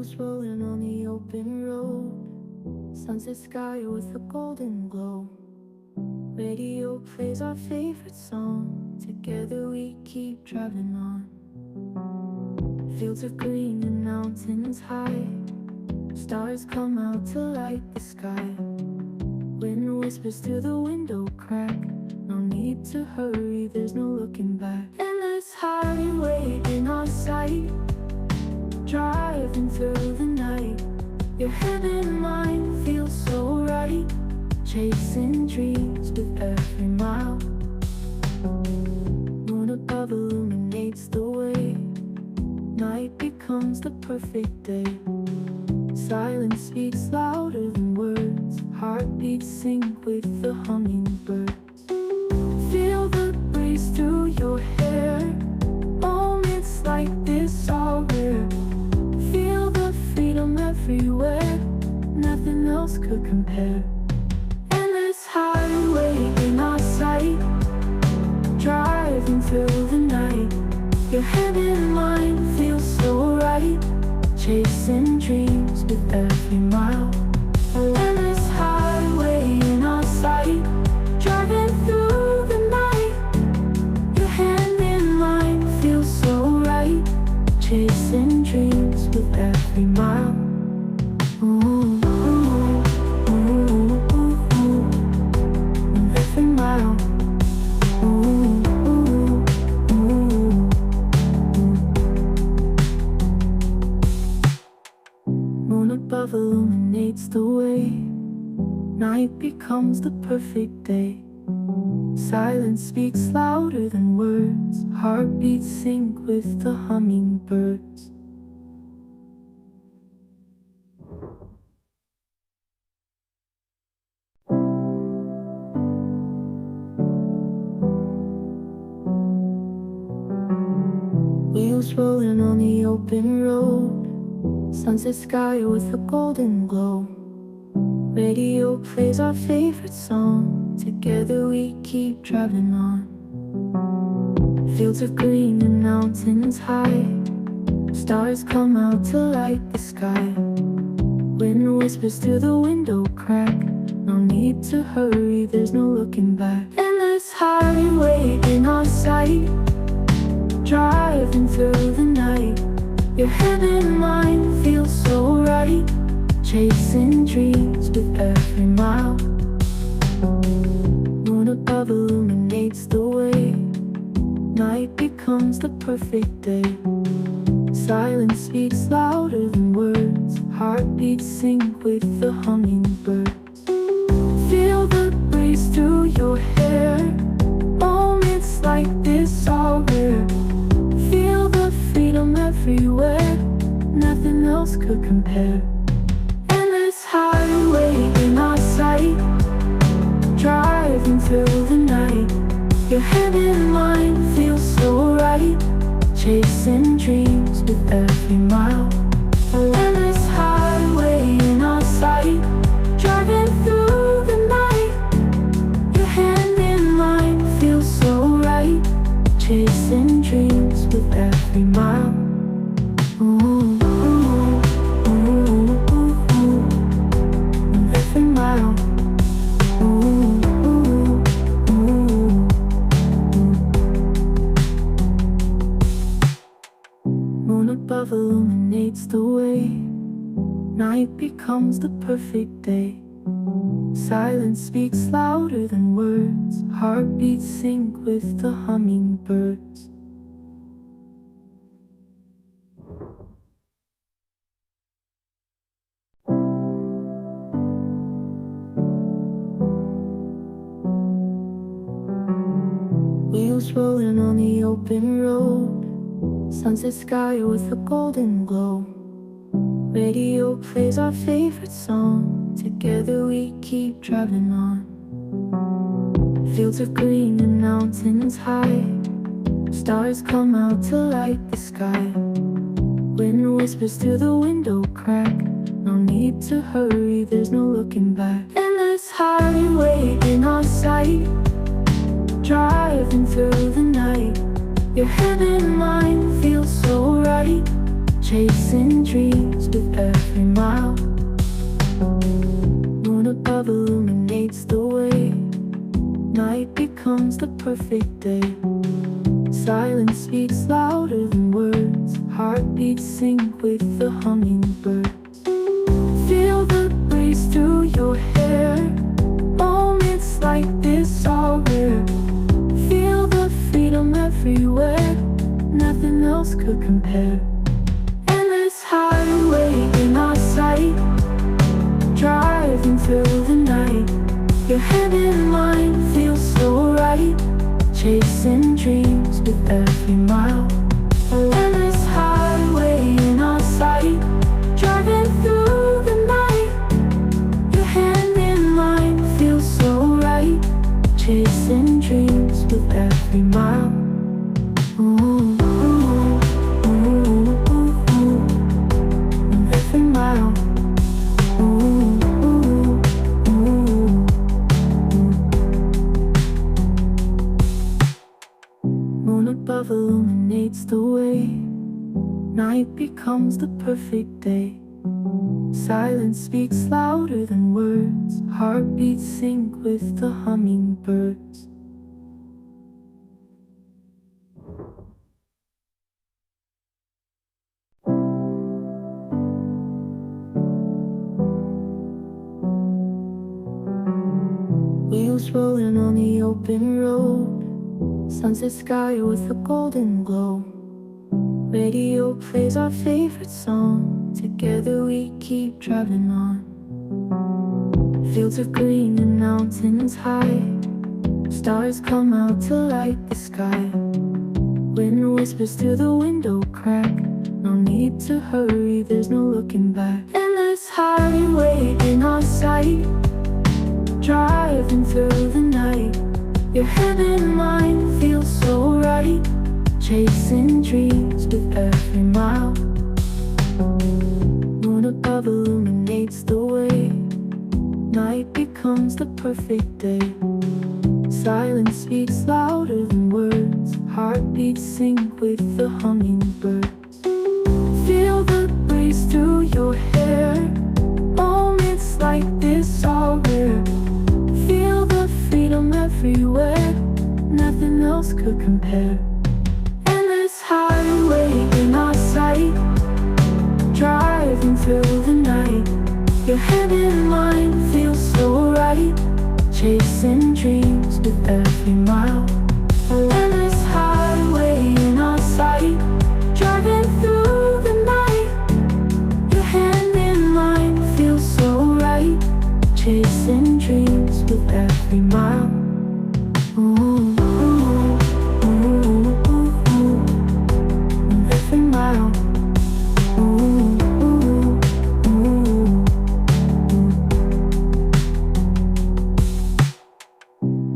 Wheels rolling on the open road, sunset sky with a golden glow. Radio plays our favorite song, together we keep driving on. Fields of green and mountains high, stars come out to light the sky. Wind whispers through the window crack, no need to hurry, there's no looking back. Endless highway in our sight, driving through the night. Your head and mind feel so right, chasing dreams with every mile. Moon above illuminates the way, night becomes the perfect day. Silence speaks louder than words, heartbeats sync with the hummingbirds. Feel the breeze through your hair, moments like this are rare. Feel the freedom everywhere, nothing else could compare. Endless highway in our sight, driving through the night. Your head and mind feel so right, chasing dreams with every mile. Endless highway in our sight, driving through the night. Your hand in mine feels so right, chasing dreams with every mile. Ooh, ooh, ooh, ooh, ooh, every mile. Ooh, ooh, ooh, ooh. Moon above illuminates the way, night becomes the perfect day. Silence speaks louder than words, heartbeats sync with the hummingbirds. Wheels rolling on the open road, sunset sky with a golden glow. Radio plays our favorite song, together we keep driving on. Fields of green and mountains high, stars come out to light the sky. Wind whispers through the window crack, no need to hurry, there's no looking back. Endless highway in our sight, driving through the night. Your head and mind feel so right, chasing dreams with every mile. Moon above illuminates the way, night becomes the perfect day. Silence speaks louder than words, heartbeats sync with the hummingbirds. Feel the breeze through your hair, moments like this are rare. Feel the freedom everywhere, nothing else could compare. Endless highway in our sight, driving through the night. Your head and mind feel so right, chasing dreams with every mile. Endless highway in our sight, driving through the night. Your hand in mine feels so right, chasing dreams with every mile. Ooh, ooh, ooh, ooh, ooh, every mile. Ooh, ooh, ooh, ooh. Moon above illuminates the way, night becomes the perfect day. Silence speaks louder than words, heartbeats sync with the hummingbirds. Wheels rolling on the open road, sunset sky with a golden glow. Radio plays our favorite song, together we keep driving on. Fields of green and mountains high, stars come out to light the sky. Wind whispers through the window crack, no need to hurry, there's no looking back. Endless highway in our sight, driving through the night. Your head and mind feel so right, chasing dreams with every mile. Moon above illuminates the way. Night becomes the perfect day. Silence speaks louder than words. Heartbeats sync with the hummingbirds. Feel the breeze through your hair. Moments like this are rare. Feel the freedom everywhere. Nothing else could compare. Endless highway in our sight. Driving through the night. Your hand in mine feels so right. Chasing dreams with every mile. Endless highway in our sight. Driving through the night. Your hand in mine feels so right. Chasing dreams with every mile. Ooh, ooh, ooh, ooh, ooh. Every mile. Ooh, ooh, ooh. Moon above illuminates the way. Night becomes the perfect day. Silence speaks louder than words. Heartbeats sync with the hummingbirds. Wheels rolling on the open road. Sunset sky with a golden glow. Radio plays our favorite song. Together we keep driving on. Fields of green and mountains high. Stars come out to light the sky. Wind whispers through the window crack. No need to hurry, there's no looking back. Endless highway in our sight. Driving through the night. Your hand in mine feels so right. Chasing dreams with every mile. Moon above illuminates the way. Night becomes the perfect day. Silence speaks louder than words. Heartbeats sync with the hummingbirds. Feel the breeze through your hair. Moments like this are rare. Feel the freedom everywhere. Nothing else could compare. Endless highway in our sight. Driving through the night. Your hand in mine feels so right. Chasing dreams with every mile. Endless highway in our sight. Driving through the night. Your hand in mine feels so right. Chasing dreams with every mile. Ooh, ooh, ooh, ooh, ooh. Every mile. Ooh, ooh, ooh.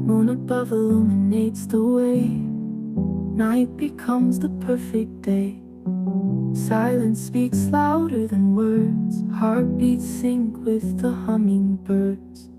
Moon above illuminates the way. Night becomes the perfect day. Silence speaks louder than words. Heartbeats sync with the hummingbirds.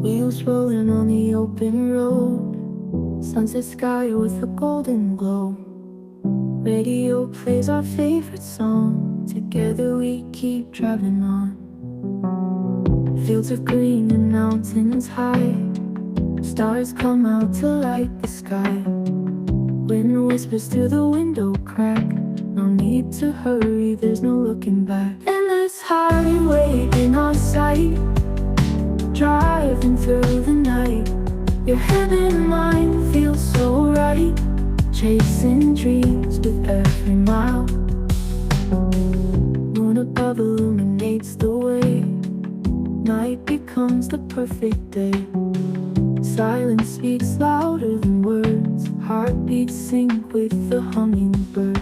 Wheels rolling on the open road. Sunset sky with a golden glow. Radio plays our favorite song. Together we keep driving on. Fields of green and mountains high. Stars come out to light the sky. Wind whispers through the window crack. No need to hurry, there's no looking back. Endless highway in our sight. Driving through the night. Your hand in mine feels so right. Chasing dreams with every mile. Moon above illuminates the way. Night becomes the perfect day. Silence speaks louder than words. Heartbeats sync with the hummingbird.